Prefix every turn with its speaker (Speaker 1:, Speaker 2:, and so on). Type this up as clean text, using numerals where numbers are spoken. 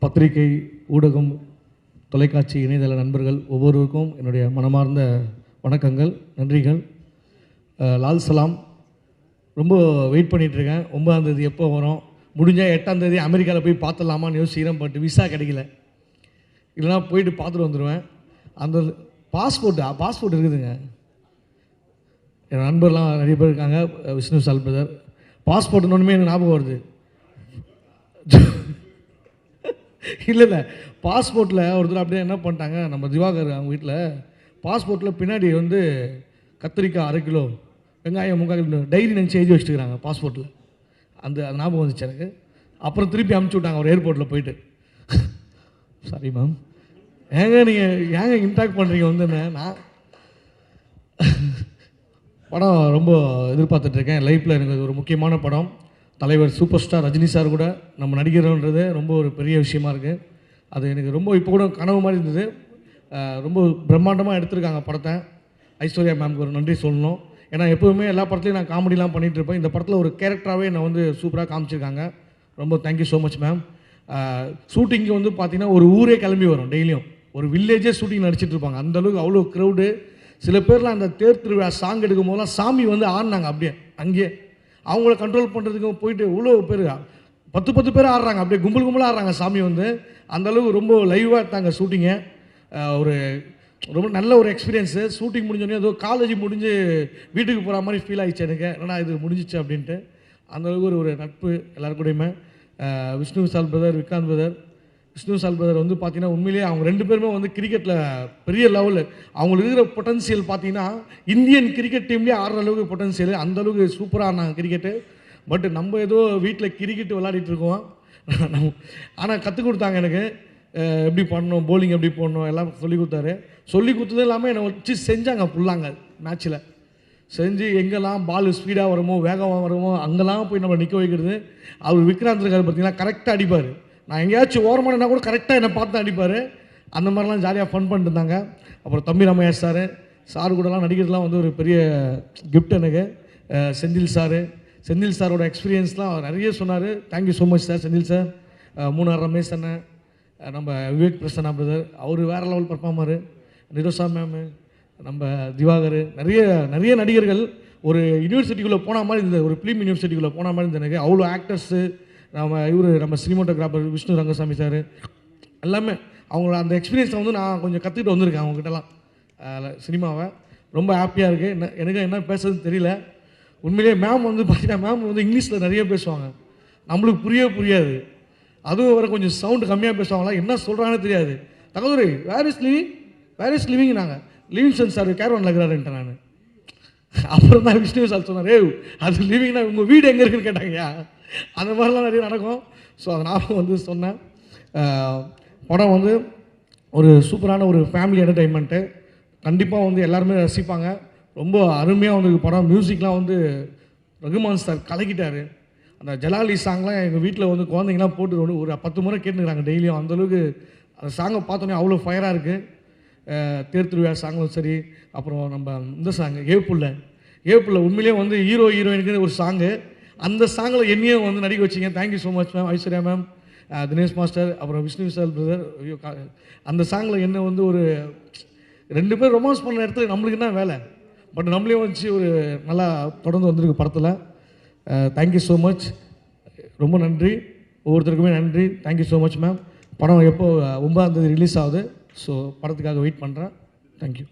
Speaker 1: பத்திரிகை, ஊடகம், தொலைக்காட்சி, இணையதள நண்பர்கள் ஒவ்வொருவருக்கும் என்னுடைய மனமார்ந்த வணக்கங்கள், நன்றிகள். லால் சலாம். ரொம்ப வெயிட் பண்ணிகிட்ருக்கேன். 9ஆம் தேதி எப்போ வரும், முடிஞ்சால் 8ஆம் தேதி அமெரிக்காவில் போய் பார்த்துடலாமான்னு யோசிக்கிறேன். பட் விசா கிடைக்கல, இல்லைனா போயிட்டு பார்த்துட்டு வந்துடுவேன். அந்த பாஸ்போர்ட் இருக்குதுங்க. என் நண்பர்லாம் நிறைய பேர் இருக்காங்க. விஷ்ணு சால் பிரதர் பாஸ்போர்ட் ஒன்றுமே எனக்கு ஞாபகம் வருது. இல்லை பாஸ்போர்ட்டில் ஒருத்தர் அப்படியே என்ன பண்ணிட்டாங்க, நம்ம திவாகர் அவங்க வீட்டில் பாஸ்போர்ட்டில் பின்னாடி வந்து கத்திரிக்காய் 1/2 கிலோ, வெங்காயம் 3/4 கிலோ டைரி நினச்சி எழுதி வச்சுருக்கிறாங்க பாஸ்போர்ட்டில். அந்த ஞாபகம் வந்துச்சு எனக்கு. அப்புறம் திருப்பி அனுப்பிச்சி விட்டாங்க ஒரு ஏர்போர்ட்டில் போயிட்டு. சாரி மேம், நீங்கள் இன்டாக்ட் பண்ணுறீங்க வந்து நான் படம் ரொம்ப எதிர்பார்த்துட்ருக்கேன். லைஃப்பில் எனக்கு ஒரு முக்கியமான படம். தலைவர் சூப்பர் ஸ்டார் ரஜினி சார் கூட நம்ம நடிக்கிறோன்றது ரொம்ப ஒரு பெரிய விஷயமா இருக்குது. அது எனக்கு ரொம்ப இப்போ கூட கனவு மாதிரி இருந்தது. ரொம்ப பிரம்மாண்டமாக எடுத்திருக்காங்க படத்தை. ஐஸ்வர்யா மேம்க்கு ஒரு நன்றி சொல்லணும். ஏன்னா எப்போவுமே எல்லா படத்துலையும் நான் காமெடிலாம் பண்ணிகிட்டு இருப்பேன். இந்த படத்தில் ஒரு கேரக்டராகவே என்னை வந்து சூப்பராக காமிச்சிருக்காங்க. ரொம்ப தேங்க்யூ ஸோ மச் மேம். ஷூட்டிங்க்கு வந்து பார்த்திங்கன்னா ஒரு ஊரே கிளம்பி வரும். டெய்லியும் ஒரு வில்லேஜே ஷூட்டிங் நடிச்சிட்டு இருப்பாங்க. அந்தளவுக்கு அவ்வளோ க்ரௌடு. சில பேர்லாம் அந்த தேர் திருவிழா சாங் எடுக்கும் போதெல்லாம் சாமி வந்து ஆடினாங்க அப்படியே அங்கேயே. அவங்கள கண்ட்ரோல் பண்ணுறதுக்கு போயிட்டு இவ்வளோ பேர் 10 பேர் ஆடுறாங்க, அப்படியே கும்பலாக ஆடுறாங்க சாமி வந்து. அந்தளவுக்கு ரொம்ப லைவாக எடுத்தாங்க ஷூட்டிங்கை. ஒரு ரொம்ப நல்ல ஒரு எக்ஸ்பீரியன்ஸு. ஷூட்டிங் முடிஞ்சோடனே ஏதோ காலேஜ் முடிஞ்சு வீட்டுக்கு போகிற மாதிரி ஃபீல் ஆகிடுச்சு எனக்கு. ஏன்னா இது முடிஞ்சிச்சு அப்படின்ட்டு. அந்தளவுக்கு ஒரு நட்பு எல்லாருக்கூடையுமே. விஷ்ணு சால் பிரதர், விக்ராந்த் பிரதர். விஷ்ணு சால் பிரதர் வந்து பார்த்தீங்கன்னா உண்மையிலேயே அவங்க 2 பேருமே வந்து கிரிக்கெட்டில் பெரிய லெவலு. அவங்களுக்கு இருக்கிற பொட்டன்சியல் பார்த்தீங்கன்னா இந்தியன் கிரிக்கெட் டீம்லேயே ஆடுற அளவுக்கு பொட்டன்சியல். அந்தளவுக்கு சூப்பராக ஆனாங்க கிரிக்கெட்டு. பட் நம்ம ஏதோ வீட்டில் கிரிக்கெட்டு விளையாடிட்டு இருக்கோம். ஆனால் கற்றுக் கொடுத்தாங்க எனக்கு எப்படி பண்ணணும், போலிங் எப்படி போடணும் எல்லாம் சொல்லி கொடுத்தாரு. சொல்லி கொடுத்ததும் இல்லாமல் என்னை வச்சு செஞ்சாங்க ஃபுல்லாங்க. மேட்ச்சில் செஞ்சு எங்கெல்லாம் பால் ஸ்பீடாக வருமோ வேகமாக வருமோ அங்கெல்லாம் போய் நம்ம நிற்க வைக்கிறது. அவர் விக்ராந்த் இருக்கார் பார்த்தீங்கன்னா கரெக்டாக அடிப்பார். நான் எங்கேயாச்சும் ஓரமானா கூட கரெக்டாக என்னை பார்த்து அடிப்பார். அந்த மாதிரிலாம் ஜாலியாக ஃபன் பண்ணிட்டு இருந்தாங்க. அப்புறம் தம்பி ரமேஷ் சார் கூடலாம் நடிக்கிறதுலாம் வந்து ஒரு பெரிய கிஃப்ட் எனக்கு. செந்தில் சாரோட எக்ஸ்பீரியன்ஸ்லாம் நிறைய சொன்னார். Thank you so much sir. Senthil sir, Munnar Ramesh அண்ணன், நம்ம விவேக் பிரசன்னா பிரதர், அவர் வேறு லெவல் பர்ஃபார்மரு, நிரோஷா மேமு, நம்ம திவாகர், நிறைய நடிகர்கள். ஒரு யூனிவர்சிட்டிக்குள்ளே போன மாதிரி இருந்தது, ஒரு ஃபிலிம் யூனிவர்சிட்டிக்குள்ளே போன மாதிரி இருந்தது எனக்கு. அவ்வளோ ஆக்டர்ஸு, நம்ம சினிமோட்டோகிராஃபர் விஷ்ணு ரங்கசாமி சார் எல்லாமே அவங்கள அந்த எக்ஸ்பீரியன்ஸை வந்து நான் கொஞ்சம் கற்றுக்கிட்டு வந்திருக்கேன் அவங்ககிட்டலாம் சினிமாவை. ரொம்ப ஹாப்பியாக இருக்குது. எனக்கு என்ன பேசுறதுன்னு தெரியல உண்மையிலேயே. மேம் வந்து பார்த்தீங்கன்னா மேம் வந்து இங்கிலீஷில் நிறைய பேசுவாங்க, நம்மளுக்கு புரியாது. அதுவும் வர கொஞ்சம் சவுண்டு கம்மியாக பேசுவாங்களா, என்ன சொல்கிறாங்கன்னு தெரியாது. தகவல் வேர் இஸ் லிவிங் நாங்கள் லிவிங்ஸ்டன் சார் கேரவனில் இருக்கிறாருன்ட்டேன் நான். அப்புறம் தான் விஷ்ணு சார் சொன்னார், அது லிவிங்னா உங்கள் வீடு எங்கே இருக்குன்னு கேட்டாங்கய்யா. அந்த மாதிரிலாம் நிறைய நடக்கும். ஸோ அதனால் வந்து சொன்னேன். படம் வந்து ஒரு சூப்பரான ஒரு ஃபேமிலி என்டர்டெயின்மெண்ட்டு. கண்டிப்பாக வந்து எல்லாருமே ரசிப்பாங்க. ரொம்ப அருமையாக வந்து படம். மியூசிக்லாம் வந்து ரகுமான் சார் கலக்கிட்டார். அந்த ஜலாலி சாங்லாம் எங்கள் வீட்டில் வந்து குழந்தைங்களாம் போட்டு ஒரு 10 முறை கேட்டுக்கிறாங்க டெய்லியும். அந்தளவுக்கு அந்த சாங்கை பார்த்தோன்னே அவ்வளோ ஃபயராக இருக்குது. தேர் திருவிழா சாங்களும் சரி, அப்புறம் நம்ம இந்த சாங்கு ஏப்புள்ள உண்மையிலேயே வந்து ஹீரோயினுக்கு ஒரு சாங்கு. அந்த சாங்கில் என்னையும் வந்து நடிக்க வச்சிங்க. Thank you so much ma'am. Aishwarya ma'am, Dinesh master, அப்புறம் விஷ்ணு சால் பிரதர். ஐயோ, அந்த சாங்கில் என்ன வந்து ஒரு 2 பேர் ரொமான்ஸ் பண்ண இடத்துல நம்மளுக்கு என்ன வேலை, பட் நம்மளே வச்சு ஒரு நல்லா தொடர்ந்து வந்திருக்கு படத்தில். Thank you so much. ரொம்ப நன்றி, ஒவ்வொருத்தருக்குமே நன்றி. Thank you so much ma'am. படம் எப்போ 9ஆம் தேதி ரிலீஸ் ஆகுது. ஸோ படத்துக்காக வெயிட் பண்ணுறேன். தேங்க்யூ.